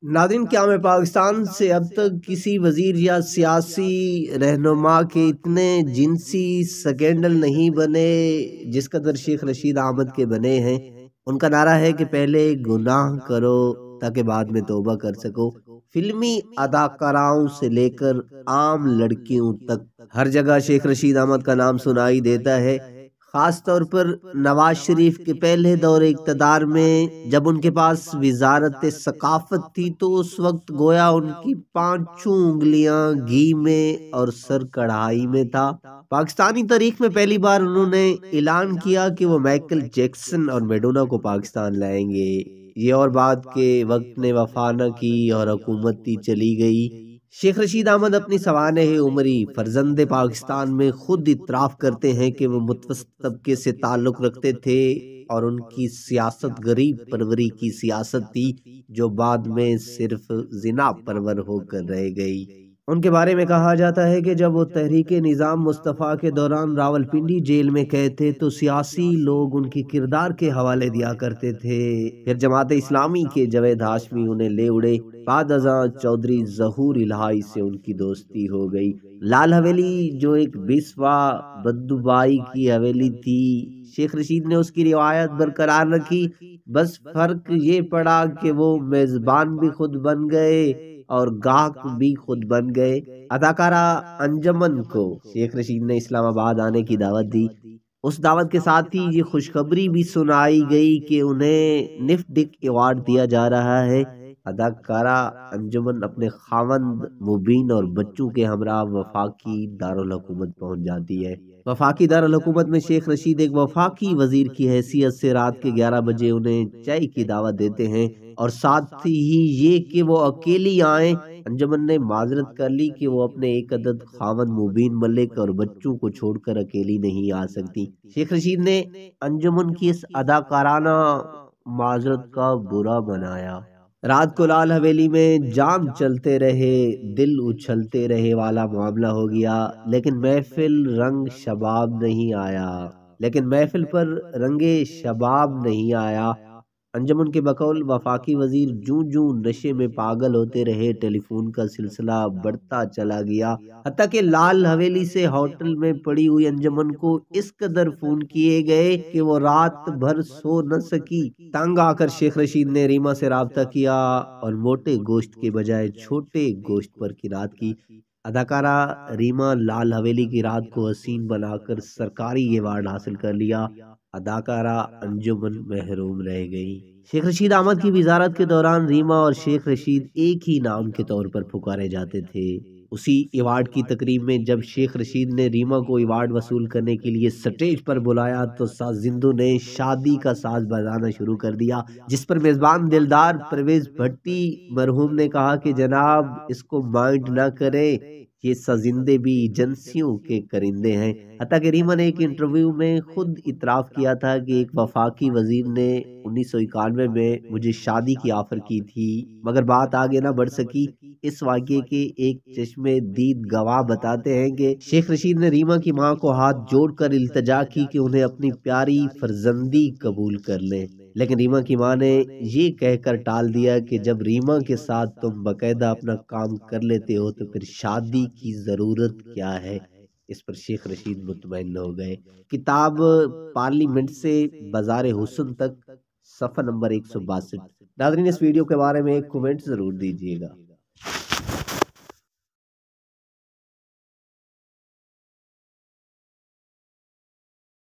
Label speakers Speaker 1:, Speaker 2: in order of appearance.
Speaker 1: ناظرین، کیا میں پاکستان سے اب تک کسی وزیر یا سیاسی رہنما کے اتنے جنسی سکینڈل نہیں بنے جس قدر شیخ رشید احمد کے بنے ہیں؟ ان کا نعرہ ہے کہ پہلے گناہ کرو تاکہ بعد میں توبہ کر سکو۔ فلمی اداکاراؤں سے لے کر عام لڑکیوں تک ہر جگہ شیخ رشید احمد کا نام سنائی دیتا ہے، خاص طور پر نواز شریف کے پہلے دور اقتدار میں جب ان کے پاس وزارت ثقافت تھی تو اس وقت گویا ان کی پانچوں انگلیاں گھی میں اور سر کڑھائی میں تھا۔ پاکستانی تاریخ میں پہلی بار انہوں نے اعلان کیا کہ وہ مائیکل جیکسن اور میڈونا کو پاکستان لائیں گے۔ یہ اور بات کے وقت نے وفا نہ کی اور حکومت ہی چلی گئی۔ شیخ رشید احمد اپنی سوانح عمری فرزند پاکستان میں خود اعتراف کرتے ہیں کہ وہ متوسط طبقے سے تعلق رکھتے تھے اور ان کی سیاست غریب پروری کی سیاست تھی جو بعد میں صرف زنا پرور ہو کر رہ گئی۔ ان کے بارے میں کہا جاتا ہے کہ جب وہ تحریک نظام مصطفیٰ کے دوران راولپنڈی جیل میں قید تھے تو سیاسی لوگ ان کی کردار کے حوالے دیا کرتے تھے۔ پھر جماعت اسلامی کے جاوید ہاشمی انہیں لے اڑے۔ بعد ازاں چودھری ظہور الہی سے ان کی دوستی ہو گئی۔ لال حویلی جو ایک بیسوا بدوبائی کی حویلی تھی، شیخ رشید نے اس کی روایت برقرار رکھی، بس فرق یہ پڑا کہ وہ میزبان بھی خود بن گئے اور گاہک بھی خود بن گئے۔ اداکارہ انجمن کو شیخ رشید نے اسلام آباد آنے کی دعوت دی۔ اس دعوت کے ساتھ ہی یہ خوشخبری بھی سنائی گئی کہ انہیں نف ڈک ایوارڈ دیا جا رہا ہے۔ اداکارہ انجمن اپنے خاوند مبین اور بچوں کے ہمراہ وفاقی دارالحکومت پہنچ جاتی ہے۔ وفاقی دارالحکومت میں شیخ رشید ایک وفاقی وزیر کی حیثیت سے رات کے 11 بجے انہیں چائے کی دعوت دیتے ہیں اور ساتھ ہی یہ کہ وہ اکیلی آئیں۔ انجمن نے معذرت کر لی کہ وہ اپنے ایک عدد خاوند مبین ملک اور بچوں کو چھوڑ کر اکیلی نہیں آ سکتی۔ شیخ رشید نے انجمن کی اس اداکارانہ معذرت کا برا منایا۔ رات کو لال حویلی میں جام چلتے رہے، دل اچھلتے رہے والا معاملہ ہو گیا، لیکن محفل پر رنگ شباب نہیں آیا۔ انجمن کے بقول وفاقی وزیر جوں جوں نشے میں پاگل ہوتے رہے، ٹیلی فون کا سلسلہ بڑھتا چلا گیا، حتیٰ کہ لال حویلی سے ہوٹل میں پڑی ہوئی انجمن کو اس قدر فون کیے گئے کہ وہ رات بھر سو نہ سکی۔ تنگ آ کر شیخ رشید نے ریما سے رابطہ کیا اور موٹے گوشت کے بجائے چھوٹے گوشت پر قرات کی۔ اداکارہ ریما لال حویلی کی رات کو حسین بنا کر سرکاری ایوارڈ حاصل کر لیا۔ اداکارہ انجمن محروم رہ گئی۔ شیخ رشید احمد کی وزارت کے دوران ریما اور شیخ رشید ایک ہی نام کے طور پر پکارے جاتے تھے۔ اسی ایوارڈ کی تقریب میں جب شیخ رشید نے ریما کو ایوارڈ وصول کرنے کے لیے سٹیج پر بلایا تو سازندوں نے شادی کا ساز بجانا شروع کر دیا، جس پر میزبان دلدار پرویز بھٹی مرحوم نے کہا کہ جناب اس کو مائنڈ نہ کریں، یہ سازندے بھی ایجنسیوں کے کرندے ہیں۔ حتیٰ کہ ریما نے ایک انٹرویو میں خود اعتراف کیا تھا کہ ایک وفاقی وزیر نے 1991 میں مجھے شادی کی آفر کی تھی مگر بات آگے نہ بڑھ سکی۔ اس واقعے کے ایک چشمے دید گواہ بتاتے ہیں کہ شیخ رشید نے ریما کی ماں کو ہاتھ جوڑ کر التجا کی کہ انہیں اپنی پیاری فرزندی قبول کر لیں، لیکن ریما کی ماں نے یہ کہہ کر ٹال دیا کہ جب ریما کے ساتھ تم باقاعدہ اپنا کام کر لیتے ہو تو پھر شادی کی ضرورت کیا ہے۔ اس پر شیخ رشید مطمئن ہو گئے۔ کتاب پارلیمنٹ سے بازار حسن تک، صفحہ نمبر 162۔ ناظرین، اس ویڈیو کے بارے میں ایک کومنٹ ضرور دیجیے گا۔